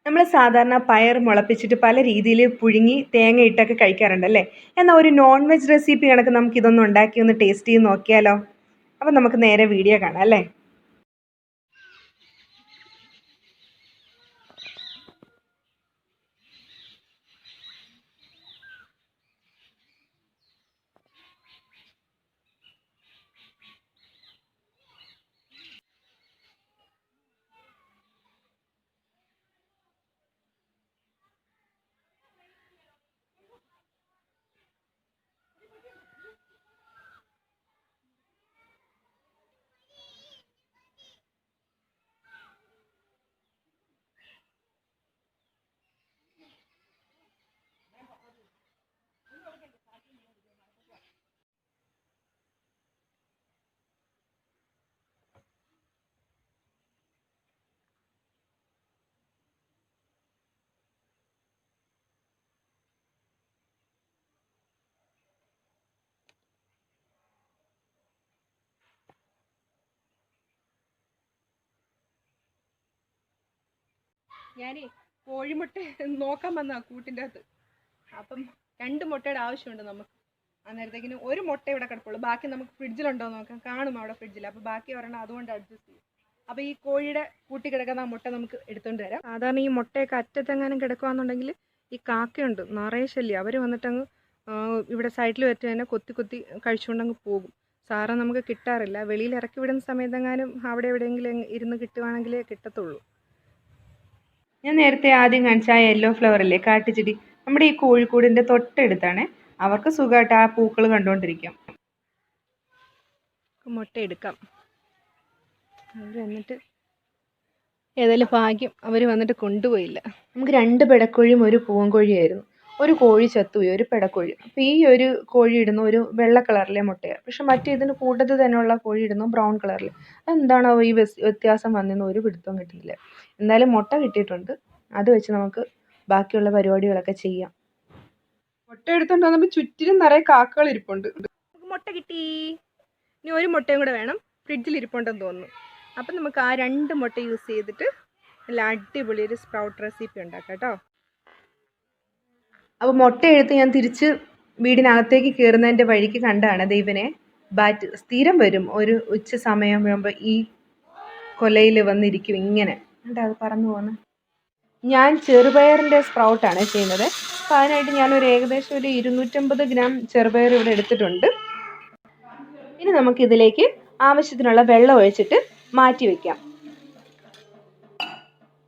നമ്മൾ സാധാരണ പയർ മുളപ്പിച്ചിട്ട് പല രീതിയിൽ പുഴുങ്ങി തേങ്ങ ഇട്ടൊക്കെ കഴിക്കാറുണ്ടല്ലേ. എന്നാൽ ഒരു നോൺ വെജ് റെസിപ്പി കണക്ക് നമുക്ക് ഇതൊന്ന് ഉണ്ടാക്കി ഒന്ന് ടേസ്റ്റ് ചെയ്ത് നോക്കിയാലോ. അപ്പം നമുക്ക് നേരെ വീഡിയോ കാണാം അല്ലേ. ഞാനേ കോഴിമുട്ട നോക്കാൻ വന്ന കൂട്ടിൻ്റെ അകത്ത്. അപ്പം 2 മുട്ടയുടെ ആവശ്യമുണ്ട് നമുക്ക്. അന്നേരത്തേക്കിന് ഒരു മുട്ട ഇവിടെ കിടപ്പുള്ളൂ. ബാക്കി നമുക്ക് ഫ്രിഡ്ജിലുണ്ടോ നോക്കാം. കാണും അവിടെ ഫ്രിഡ്ജിൽ. അപ്പോൾ ബാക്കി ഒരെണ്ണം അതുകൊണ്ട് അഡ്ജസ്റ്റ് ചെയ്യും. അപ്പോൾ ഈ കോഴിയുടെ കൂട്ടി കിടക്കുന്ന ആ മുട്ട നമുക്ക് എടുത്തുകൊണ്ട് വരാം. സാധാരണ ഈ മുട്ടയൊക്കെ അറ്റത്തെങ്ങാനും കിടക്കുകയാണെന്നുണ്ടെങ്കിൽ ഈ കാക്കയുണ്ട് നിറയെ ശല്യം. അവർ വന്നിട്ടങ്ങ് ഇവിടെ സൈഡിൽ വെച്ച് തന്നെ കൊത്തി കൊത്തി കഴിച്ചുകൊണ്ടങ്ങ് പോകും. സാറ് നമുക്ക് കിട്ടാറില്ല. വെളിയിൽ ഇറക്കി വിടുന്ന സമയത്തെങ്ങാനും അവിടെ എവിടെയെങ്കിലും ഇരുന്ന് കിട്ടുവാണെങ്കിലേ കിട്ടത്തുള്ളൂ. ഞാൻ നേരത്തെ ആദ്യം കാണിച്ച ആ യെല്ലോ ഫ്ലവർ അല്ലേ, കാട്ടുചെടി, നമ്മുടെ ഈ കോഴിക്കൂടിൻ്റെ തൊട്ടടുത്താണ്. അവർക്ക് സുഖമായിട്ട് ആ പൂക്കൾ കണ്ടുകൊണ്ടിരിക്കാം. മുട്ട എടുക്കാം. അവർ വന്നിട്ട് ഏതായാലും ഭാഗ്യം അവർ വന്നിട്ട് കൊണ്ടുപോയില്ല. നമുക്ക് 2 പെടക്കോഴിയും ഒരു പൂവൻകോഴിയായിരുന്നു. ഒരു കോഴി ചത്തുപോയി, ഒരു പെടക്കോഴി. അപ്പോൾ ഈ ഒരു കോഴി ഇടുന്ന ഒരു വെള്ള കളറിലെ മുട്ടയാണ്. പക്ഷെ മറ്റേതിന് കൂട്ടത്തിൽ തന്നെയുള്ള കോഴി ഇടുന്നു ബ്രൗൺ കളറിൽ. അതെന്താണോ ഈ വ്യത്യാസം വന്നെന്ന് ഒരു പിടുത്തവും കിട്ടുന്നില്ല. എന്തായാലും മുട്ട കിട്ടിയിട്ടുണ്ട്. അത് വെച്ച് നമുക്ക് ബാക്കിയുള്ള പരിപാടികളൊക്കെ ചെയ്യാം. മുട്ട എടുത്തോണ്ട് വന്നപ്പോൾ ചുറ്റിനും നിറയെ കാക്കകൾ ഇരിപ്പുണ്ട്. നമുക്ക് മുട്ട കിട്ടി. ഇനി ഒരു മുട്ടയും കൂടെ വേണം. ഫ്രിഡ്ജിൽ ഇരിപ്പുണ്ടെന്ന് തോന്നുന്നു. അപ്പം നമുക്ക് ആ 2 മുട്ട യൂസ് ചെയ്തിട്ട് നല്ല അടിപൊളി ഒരു സ്പ്രൗട്ട് റെസിപ്പി ഉണ്ടാക്കാം കേട്ടോ. അപ്പോൾ മുട്ട എടുത്ത് ഞാൻ തിരിച്ച് വീടിനകത്തേക്ക് കയറുന്നതിൻ്റെ വഴിക്ക് കണ്ടാണ് ദൈവനെ ബാറ്റ് സ്ഥിരം വരും. ഒരു ഉച്ച സമയം വരുമ്പോൾ ഈ കൊലയിൽ വന്നിരിക്കും ഇങ്ങനെ. എന്താ അത് പറന്നു പോകുന്നത്. ഞാൻ ചെറുപയറിൻ്റെ സ്പ്രൗട്ടാണ് ചെയ്യുന്നത്. അപ്പോൾ അതിനായിട്ട് ഞാനൊരു ഏകദേശം ഒരു 250 ഗ്രാം ചെറുപയർ ഇവിടെ എടുത്തിട്ടുണ്ട്. ഇനി നമുക്കിതിലേക്ക് ആവശ്യത്തിനുള്ള വെള്ളം ഒഴിച്ചിട്ട് മാറ്റി വയ്ക്കാം.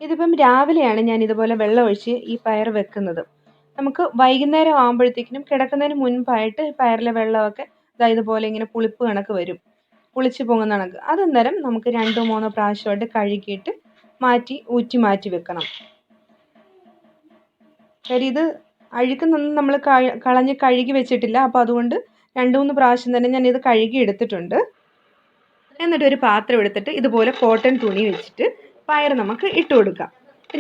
ഇതിപ്പം രാവിലെയാണ് ഞാൻ ഇതുപോലെ വെള്ളം ഒഴിച്ച് ഈ പയർ വെക്കുന്നത്. നമുക്ക് വൈകുന്നേരം ആകുമ്പോഴത്തേക്കിനും കിടക്കുന്നതിന് മുൻപായിട്ട് പയറിലെ വെള്ളമൊക്കെ ഇതുപോലെ ഇങ്ങനെ പുളിപ്പ് കണക്ക് വരും, പുളിച്ച് പൊങ്ങുന്ന കണക്ക്. അന്നേരം നമുക്ക് 2-3 പ്രാവശ്യമായിട്ട് കഴുകിയിട്ട് ഊറ്റി മാറ്റി വെക്കണം. കാര്യം ഇത് അഴുക്കുന്നൊന്നും നമ്മൾ കളഞ്ഞ് കഴുകി വെച്ചിട്ടില്ല. അപ്പോൾ അതുകൊണ്ട് 2-3 പ്രാവശ്യം തന്നെ ഞാൻ ഇത് കഴുകി എടുത്തിട്ടുണ്ട്. എന്നിട്ട് ഒരു പാത്രം എടുത്തിട്ട് ഇതുപോലെ കോട്ടൺ തുണി വെച്ചിട്ട് പയർ നമുക്ക് ഇട്ട് കൊടുക്കാം.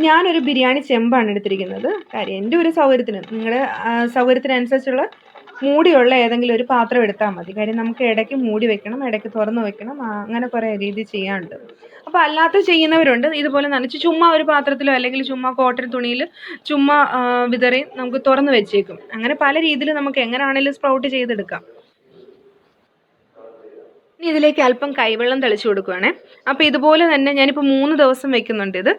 ഞാനൊരു ബിരിയാണി ചെമ്പാണ് എടുത്തിരിക്കുന്നത്. കാര്യം എൻ്റെ ഒരു സൗകര്യത്തിന്, നിങ്ങളുടെ സൗകര്യത്തിനനുസരിച്ചുള്ള മൂടിയുള്ള ഏതെങ്കിലും ഒരു പാത്രം എടുത്താൽ മതി. കാര്യം നമുക്ക് ഇടയ്ക്ക് മൂടി വെക്കണം, ഇടയ്ക്ക് തുറന്ന് വെക്കണം, അങ്ങനെ കുറേ രീതി ചെയ്യാനുണ്ട്. അപ്പോൾ അല്ലാത്ത ചെയ്യുന്നവരുണ്ട്. ഇതുപോലെ നനച്ച് ചുമ്മാ ഒരു പാത്രത്തിലോ അല്ലെങ്കിൽ ചുമ്മാ കോട്ടൺ തുണിയിൽ ചുമ്മാ വിതറി നമുക്ക് തുറന്ന് വെച്ചേക്കും. അങ്ങനെ പല രീതിയിൽ നമുക്ക് എങ്ങനെയാണെങ്കിലും സ്പ്രൗട്ട് ചെയ്തെടുക്കാം. ഇനി ഇതിലേക്ക് അല്പം കൈവെള്ളം തളിച്ചു കൊടുക്കുകയാണേ. അപ്പോൾ ഇതുപോലെ തന്നെ ഞാനിപ്പോൾ 3 ദിവസം വെക്കുന്നുണ്ട് ഇത്.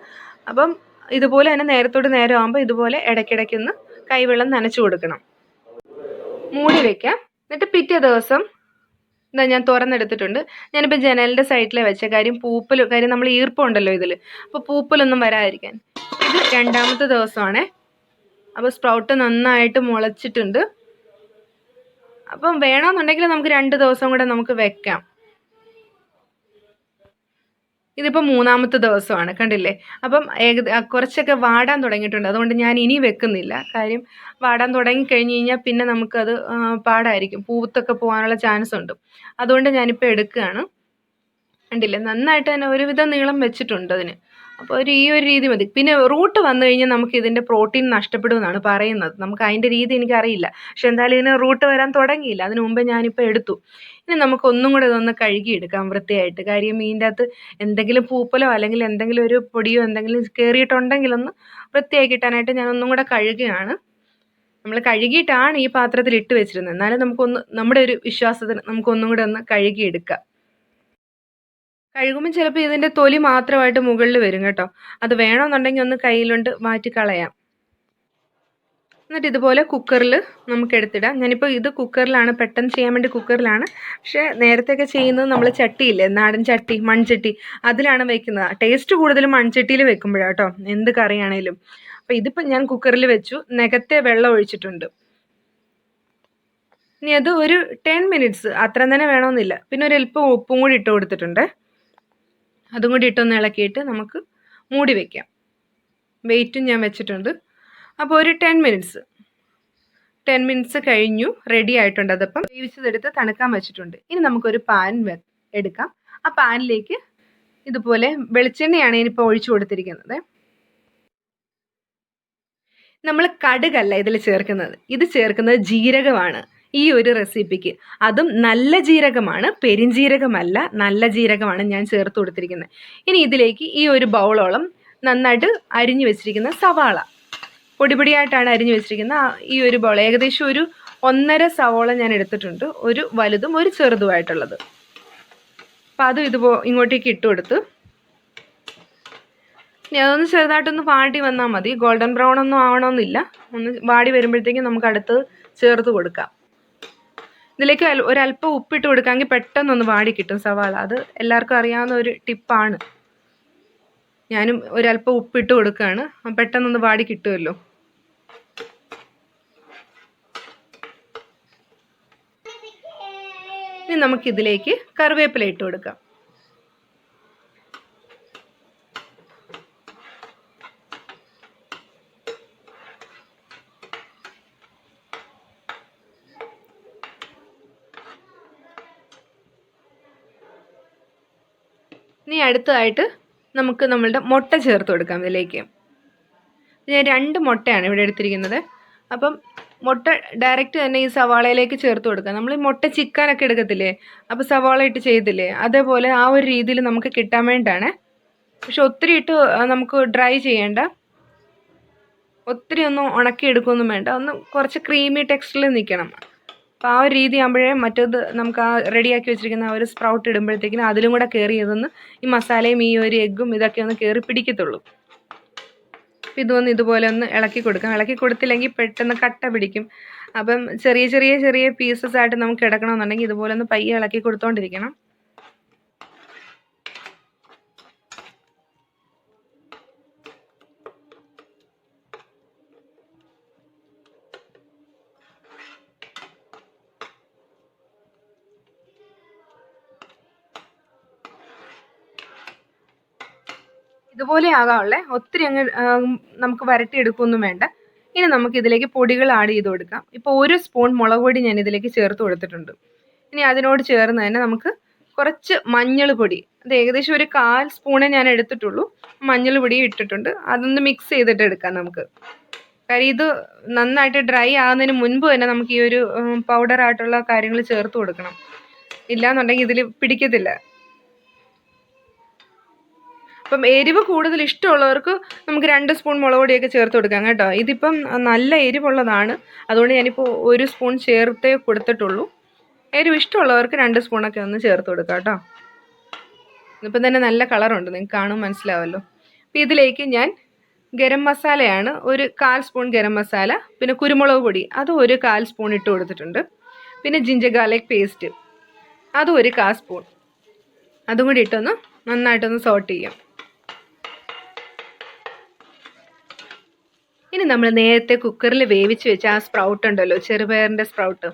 അപ്പം ഇതുപോലെ തന്നെ നേരത്തോട് നേരം ആകുമ്പോൾ ഇതുപോലെ ഇടയ്ക്കിടയ്ക്കൊന്ന് കൈവെള്ളം നനച്ചു കൊടുക്കണം. മൂടി വയ്ക്കാം. എന്നിട്ട് പിറ്റേ ദിവസം ഞാൻ തുറന്നെടുത്തിട്ടുണ്ട്. ഞാനിപ്പോൾ ജനലിൻ്റെ സൈഡിലെ വെച്ച കാര്യം നമ്മൾ ഈർപ്പമുണ്ടല്ലോ ഇതിൽ, അപ്പോൾ പൂപ്പലൊന്നും വരാതിരിക്കാൻ. ഇത് 2ാമത്തെ ദിവസമാണേ. അപ്പോൾ സ്പ്രൗട്ട് നന്നായിട്ട് മുളച്ചിട്ടുണ്ട്. അപ്പം വേണമെന്നുണ്ടെങ്കിൽ നമുക്ക് 2 ദിവസം കൂടെ നമുക്ക് വെക്കാം. ഇതിപ്പോൾ 3ാമത്തെ ദിവസമാണ്, കണ്ടില്ലേ. അപ്പം കുറച്ചൊക്കെ വാടാൻ തുടങ്ങിയിട്ടുണ്ട്. അതുകൊണ്ട് ഞാൻ ഇനി വെക്കുന്നില്ല. കാര്യം വാടാൻ തുടങ്ങിക്കഴിഞ്ഞ് കഴിഞ്ഞാൽ പിന്നെ നമുക്കത് പാടായിരിക്കും, പൂത്തൊക്കെ പോകാനുള്ള ചാൻസ് ഉണ്ട്. അതുകൊണ്ട് ഞാനിപ്പോൾ എടുക്കുകയാണ്. കണ്ടില്ലേ, നന്നായിട്ട് തന്നെ ഒരുവിധം നീളം വെച്ചിട്ടുണ്ട് അതിന്. അപ്പോൾ ഈ ഒരു രീതി മതി. പിന്നെ റൂട്ട് വന്നു കഴിഞ്ഞാൽ നമുക്ക് ഇതിൻ്റെ പ്രോട്ടീൻ നഷ്ടപ്പെടുമെന്നാണ് പറയുന്നത്. നമുക്ക് അതിൻ്റെ രീതി എനിക്കറിയില്ല. പക്ഷെ എന്തായാലും ഇതിന് റൂട്ട് വരാൻ തുടങ്ങിയില്ല. അതിന് മുമ്പേ ഞാനിപ്പോൾ എടുത്തു. ഇനി നമുക്ക് ഒന്നും കൂടെ ഇതൊന്ന് കഴുകിയെടുക്കാം വൃത്തിയായിട്ട്. കാര്യം മീനിൻ്റെ അകത്ത് എന്തെങ്കിലും പൂപ്പലോ അല്ലെങ്കിൽ എന്തെങ്കിലും ഒരു പൊടിയോ എന്തെങ്കിലും കയറിയിട്ടുണ്ടെങ്കിലൊന്ന് വൃത്തിയാക്കി കിട്ടാനായിട്ട് ഞാൻ ഒന്നും കൂടെ കഴുകുകയാണ്. നമ്മൾ കഴുകിയിട്ടാണ് ഈ പാത്രത്തിൽ ഇട്ട് വെച്ചിരുന്നത്. എന്നാലും നമുക്കൊന്ന് നമ്മുടെ ഒരു വിശ്വാസത്തിന് നമുക്കൊന്നും കൂടെ ഒന്ന് കഴുകിയെടുക്കാം. കഴുകുമ്പോൾ ചിലപ്പോൾ ഇതിൻ്റെ തൊലി മാത്രമായിട്ട് മുകളിൽ വരും കേട്ടോ. അത് വേണമെന്നുണ്ടെങ്കിൽ ഒന്ന് കയ്യിലുണ്ട് മാറ്റി കളയാം. എന്നിട്ട് ഇതുപോലെ കുക്കറിൽ നമുക്ക് എടുത്തിടാം. ഞാനിപ്പോൾ ഇത് കുക്കറിലാണ്, പെട്ടെന്ന് ചെയ്യാൻ വേണ്ടി കുക്കറിലാണ്. പക്ഷേ നേരത്തെയൊക്കെ ചെയ്യുന്നത് നമ്മൾ ചട്ടിയില്ലേ, നാടൻ ചട്ടി, മൺചട്ടി, അതിലാണ് വെക്കുന്നത്. ടേസ്റ്റ് കൂടുതലും മൺചട്ടിയിൽ വെക്കുമ്പോഴാണ് കേട്ടോ, എന്ത് കറിയാണേലും. അപ്പോൾ ഇതിപ്പോൾ ഞാൻ കുക്കറിൽ വെച്ചു, നികത്തെ വെള്ളം ഒഴിച്ചിട്ടുണ്ട്. ഇനി അത് ഒരു 10 മിനിറ്റ്സ് അത്ര തന്നെ വേണമെന്നില്ല. പിന്നെ ഒരു അല്പം ഉപ്പും കൂടി ഇട്ട് കൊടുത്തിട്ടുണ്ട്. അതും കൂടി ഇട്ടൊന്ന് ഇളക്കിയിട്ട് നമുക്ക് മൂടി വയ്ക്കാം. വെയിറ്റും ഞാൻ വെച്ചിട്ടുണ്ട്. അപ്പോൾ ഒരു 10 മിനിറ്റ്സ് കഴിഞ്ഞു, റെഡി ആയിട്ടുണ്ട്. അതപ്പം വേവിച്ചതെടുത്ത് തണുക്കാൻ വെച്ചിട്ടുണ്ട്. ഇനി നമുക്കൊരു പാൻ എടുക്കാം. ആ പാനിലേക്ക് ഇതുപോലെ വെളിച്ചെണ്ണയാണ് ഇനിയിപ്പോൾ ഒഴിച്ചു കൊടുത്തിരിക്കുന്നത്. നമ്മൾ കടുകല്ല ഇതിൽ ചേർക്കുന്നത്, ഇത് ചേർക്കുന്നത് ജീരകമാണ് ഈ ഒരു റെസിപ്പിക്ക്. അതും നല്ല ജീരകമാണ്, പെരിഞ്ജീരകമല്ല, നല്ല ജീരകമാണ് ഞാൻ ചേർത്ത് കൊടുത്തിരിക്കുന്നത്. ഇനി ഇതിലേക്ക് ഈ ഒരു ബൗളോളം നന്നായിട്ട് അരിഞ്ഞു വെച്ചിരിക്കുന്ന സവാള, പൊടിപൊടിയായിട്ടാണ് അരിഞ്ഞു വെച്ചിരിക്കുന്ന ഈ ഒരു ബൗൾ, ഏകദേശം ഒരു 1.5 സവാള ഞാൻ എടുത്തിട്ടുണ്ട്, ഒരു വലുതും ഒരു ചെറുതുമായിട്ടുള്ളത്. അപ്പം അതും ഇങ്ങോട്ടേക്ക് ഇട്ട് കൊടുത്ത് ഇനി അതൊന്ന് ചെറുതായിട്ടൊന്ന് വാടി വന്നാൽ മതി. ഗോൾഡൻ ബ്രൗൺ ഒന്നും ആവണമെന്നില്ല. ഒന്ന് വാടി വരുമ്പോഴത്തേക്കും നമുക്ക് അടുത്ത് ചേർത്ത് കൊടുക്കാം. ഇതിലേക്ക് ഒരല്പം ഉപ്പിട്ട് കൊടുക്കാമെങ്കിൽ പെട്ടെന്നൊന്ന് വാടി കിട്ടും സവാള. അത് എല്ലാവർക്കും അറിയാവുന്ന ഒരു ടിപ്പാണ്. ഞാനും ഒരല്പം ഉപ്പിട്ട് കൊടുക്കുകയാണ്, പെട്ടെന്നൊന്ന് വാടി കിട്ടുമല്ലോ. ഇനി നമുക്കിതിലേക്ക് കറിവേപ്പില ഇട്ട് കൊടുക്കാം. ഇനി അടുത്തതായിട്ട് നമുക്ക് നമ്മളുടെ മുട്ട ചേർത്ത് കൊടുക്കാം ഇതിലേക്ക്. ഞാൻ 2 മുട്ടയാണ് ഇവിടെ എടുത്തിരിക്കുന്നത്. അപ്പം മുട്ട ഡയറക്റ്റ് തന്നെ ഈ സവാളയിലേക്ക് ചേർത്ത് കൊടുക്കാം. നമ്മൾ ഈ മുട്ട ചിക്കനൊക്കെ എടുക്കത്തില്ലേ, അപ്പോൾ സവാള ഇട്ട് ചെയ്തില്ലേ, അതേപോലെ ആ ഒരു രീതിയിൽ നമുക്ക് കിട്ടാൻ വേണ്ടിയിട്ടാണ്. പക്ഷെ ഒത്തിരി ഇട്ട് നമുക്ക് ഡ്രൈ ചെയ്യേണ്ട, ഒത്തിരി ഒന്നും ഉണക്കിയെടുക്കുകയൊന്നും വേണ്ട, ഒന്ന് കുറച്ച് ക്രീമി ടെക്സ്ചറിൽ നിൽക്കണം. അപ്പോൾ ആ ഒരു രീതി ആകുമ്പോഴേ മറ്റേത് നമുക്ക് ആ റെഡിയാക്കി വെച്ചിരിക്കുന്ന ആ ഒരു സ്പ്രൗട്ട് ഇടുമ്പോഴത്തേക്കിനും അതിലും കൂടെ കയറി ഇതൊന്ന് ഈ മസാലയും ഈ ഒരു എഗ്ഗും ഇതൊക്കെ ഒന്ന് കയറി പിടിക്കത്തുള്ളൂ. അപ്പം ഇതൊന്ന് ഇതുപോലെ ഒന്ന് ഇളക്കി കൊടുക്കാം. ഇളക്കി കൊടുത്തില്ലെങ്കിൽ പെട്ടെന്ന് കട്ട പിടിക്കും. അപ്പം ചെറിയ ചെറിയ ചെറിയ പീസസ് ആയിട്ട് നമുക്ക് എടുക്കണമെന്നുണ്ടെങ്കിൽ ഇതുപോലെ ഒന്ന് പയ്യെ ഇളക്കി കൊടുത്തോണ്ടിരിക്കണം. ഇതുപോലെ ആകാവുള്ളേ, ഒത്തിരി അങ്ങ് നമുക്ക് വരട്ടിയെടുക്കുകയൊന്നും വേണ്ട. ഇനി നമുക്ക് ഇതിലേക്ക് പൊടികൾ ആഡ് ചെയ്ത് കൊടുക്കാം. ഇപ്പോൾ 1 സ്പൂൺ മുളക് പൊടി ഞാൻ ഇതിലേക്ക് ചേർത്ത് കൊടുത്തിട്ടുണ്ട്. ഇനി അതിനോട് ചേർന്ന് തന്നെ നമുക്ക് കുറച്ച് മഞ്ഞൾ പൊടി, അത് ഏകദേശം ഒരു 1/4 സ്പൂണേ ഞാൻ എടുത്തിട്ടുള്ളൂ. മഞ്ഞൾ പൊടി ഇട്ടിട്ടുണ്ട്. അതൊന്ന് മിക്സ് ചെയ്തിട്ട് എടുക്കാം നമുക്ക്. കാര്യം ഇത് നന്നായിട്ട് ഡ്രൈ ആകുന്നതിന് മുൻപ് തന്നെ നമുക്ക് ഈ ഒരു പൗഡറായിട്ടുള്ള കാര്യങ്ങൾ ചേർത്ത് കൊടുക്കണം. ഇല്ലയെന്നുണ്ടെങ്കിൽ ഇതിൽ പിടിക്കത്തില്ല. അപ്പം എരിവ് കൂടുതൽ ഇഷ്ടമുള്ളവർക്ക് നമുക്ക് 2 സ്പൂൺ മുളക് പൊടിയൊക്കെ ചേർത്ത് കൊടുക്കാം കേട്ടോ. ഇതിപ്പം നല്ല എരിവുള്ളതാണ്, അതുകൊണ്ട് ഞാനിപ്പോൾ 1 സ്പൂൺ ചേർത്തേ കൊടുത്തിട്ടുള്ളൂ. എരിവ് ഇഷ്ടമുള്ളവർക്ക് 2 സ്പൂണൊക്കെ ഒന്ന് ചേർത്ത് കൊടുക്കാം കേട്ടോ. ഇപ്പം തന്നെ നല്ല കളറുണ്ട്, നിങ്ങൾക്ക് കാണും മനസ്സിലാവുമല്ലോ. അപ്പം ഇതിലേക്ക് ഞാൻ ഗരം മസാലയാണ്, ഒരു 1/4 സ്പൂൺ ഗരം മസാല, പിന്നെ കുരുമുളക് പൊടി അത് ഒരു 1/4 സ്പൂൺ ഇട്ട് കൊടുത്തിട്ടുണ്ട്. പിന്നെ ജിഞ്ചർ ഗാർലിക് പേസ്റ്റ് അതും ഒരു 1/4 സ്പൂൺ, അതും കൂടി ഇട്ടൊന്ന് നന്നായിട്ടൊന്ന് സോട്ട് ചെയ്യാം. ഇനി നമ്മൾ നേരത്തെ കുക്കറിൽ വേവിച്ച് വെച്ച ആ സ്പ്രൗട്ട് ഉണ്ടല്ലോ, ചെറുപയറിൻ്റെ സ്പ്രൗട്ട്,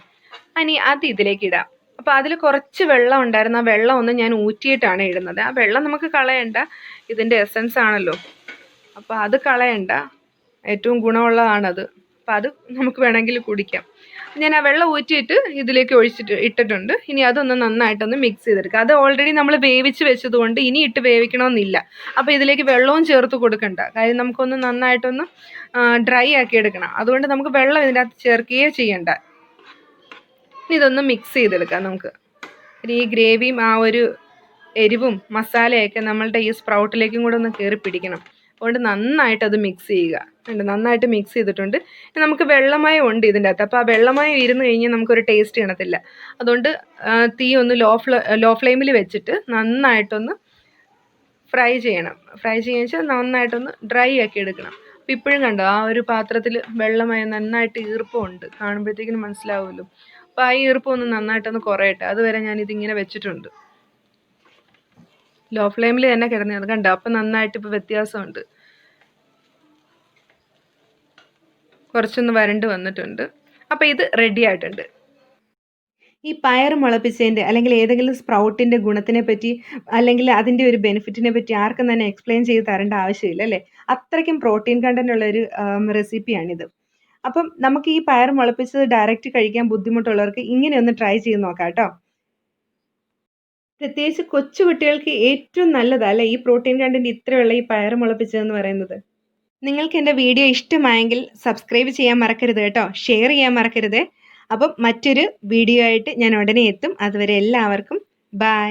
ഇനി അത് ഇതിലേക്ക് ഇടാം. അപ്പോൾ അതിൽ കുറച്ച് വെള്ളം ഉണ്ടായിരുന്നു, ആ വെള്ളം ഒന്ന് ഞാൻ ഊറ്റിയിട്ടാണ് ഇടുന്നത്. ആ വെള്ളം നമുക്ക് കളയണ്ട, ഇതിൻ്റെ എസൻസ് ആണല്ലോ, അപ്പോൾ അത് കളയണ്ട, ഏറ്റവും ഗുണമുള്ളതാണത്. അപ്പോൾ അത് നമുക്ക് വേണമെങ്കിൽ കുടിക്കാം. ഞാൻ ആ വെള്ളം ഊറ്റിയിട്ട് ഇതിലേക്ക് ഇട്ടിട്ടുണ്ട്. ഇനി അതൊന്ന് നന്നായിട്ടൊന്ന് മിക്സ് ചെയ്തെടുക്കുക. അത് ഓൾറെഡി നമ്മൾ വേവിച്ച് വെച്ചതുകൊണ്ട് ഇനി ഇട്ട് വേവിക്കണമെന്നില്ല. അപ്പോൾ ഇതിലേക്ക് വെള്ളവും ചേർത്ത് കൊടുക്കണ്ട. കാര്യം നമുക്കൊന്ന് നന്നായിട്ടൊന്ന് ഡ്രൈ ആക്കി എടുക്കണം. അതുകൊണ്ട് നമുക്ക് വെള്ളം ഇതിനകത്ത് ചേർക്കുകയേ ചെയ്യണ്ട. ഇനി ഇതൊന്ന് മിക്സ് ചെയ്തെടുക്കാം നമുക്ക്. ഇനി ഈ ഗ്രേവിയും ആ ഒരു എരിവും മസാലയൊക്കെ നമ്മളുടെ ഈ സ്പ്രൗട്ടിലേക്കും കൂടെ ഒന്ന് കയറി പിടിക്കണം. അതുകൊണ്ട് നന്നായിട്ട് അത് മിക്സ് ചെയ്യുക. നന്നായിട്ട് മിക്സ് ചെയ്തിട്ടുണ്ട്. നമുക്ക് വെള്ളമയം ഉണ്ട് ഇതിൻ്റെ അകത്ത്. അപ്പോൾ ആ വെള്ളമയം ഇരുന്ന് കഴിഞ്ഞാൽ നമുക്കൊരു ടേസ്റ്റ് കാണത്തില്ല. അതുകൊണ്ട് തീ ഒന്ന് ലോ ഫ്ലെയിമിൽ വെച്ചിട്ട് നന്നായിട്ടൊന്ന് ഫ്രൈ ചെയ്യണം. ഫ്രൈ ചെയ്യുക വെച്ചാൽ നന്നായിട്ടൊന്ന് ഡ്രൈ ആക്കി എടുക്കണം. അപ്പോൾ ഇപ്പോഴും കണ്ടോ ആ ഒരു പാത്രത്തിൽ വെള്ളമയം നന്നായിട്ട് ഈർപ്പമുണ്ട്. കാണുമ്പോഴത്തേക്കിനും മനസ്സിലാവുമല്ലോ. അപ്പോൾ ആ ഈർപ്പം ഒന്ന് നന്നായിട്ടൊന്ന് കുറയട്ടെ. അതുവരെ ഞാനിതിങ്ങനെ വെച്ചിട്ടുണ്ട്. ലോ ഫ്ലെയിമിൽ തന്നെ കിടന്നത് കണ്ടോ. അപ്പം നന്നായിട്ട് ഇപ്പോൾ വ്യത്യാസമുണ്ട്. കുറച്ചൊന്ന് വരണ്ട് വന്നിട്ടുണ്ട്. അപ്പോൾ ഇത് റെഡി ആയിട്ടുണ്ട്. ഈ പയർ മുളപ്പിച്ചതിൻ്റെ അല്ലെങ്കിൽ ഏതെങ്കിലും സ്പ്രൗട്ടിൻ്റെ ഗുണത്തിനെ പറ്റി അല്ലെങ്കിൽ അതിൻ്റെ ഒരു ബെനിഫിറ്റിനെ പറ്റി ആർക്കും തന്നെ എക്സ്പ്ലെയിൻ ചെയ്ത് തരേണ്ട ആവശ്യമില്ല അല്ലേ. അത്രയ്ക്കും പ്രോട്ടീൻ കണ്ടൻ്റ് ഉള്ളൊരു റെസിപ്പിയാണിത്. അപ്പം നമുക്ക് ഈ പയർ മുളപ്പിച്ചത് ഡയറക്റ്റ് കഴിക്കാൻ ബുദ്ധിമുട്ടുള്ളവർക്ക് ഇങ്ങനെ ഒന്ന് ട്രൈ ചെയ്ത് നോക്കാം കേട്ടോ. പ്രത്യേകിച്ച് കൊച്ചു കുട്ടികൾക്ക് ഏറ്റവും നല്ലതല്ലേ ഈ പ്രോട്ടീൻ കണ്ടന്റ് ഇത്രയുള്ള ഈ പയർ മുളപ്പിച്ചതെന്ന് പറയുന്നത്. നിങ്ങൾക്ക് എൻ്റെ വീഡിയോ ഇഷ്ടമായെങ്കിൽ സബ്സ്ക്രൈബ് ചെയ്യാൻ മറക്കരുത് കേട്ടോ. ഷെയർ ചെയ്യാൻ മറക്കരുത്. അപ്പം മറ്റൊരു വീഡിയോ ആയിട്ട് ഞാൻ ഉടനെ എത്തും. അതുവരെ എല്ലാവർക്കും ബൈ.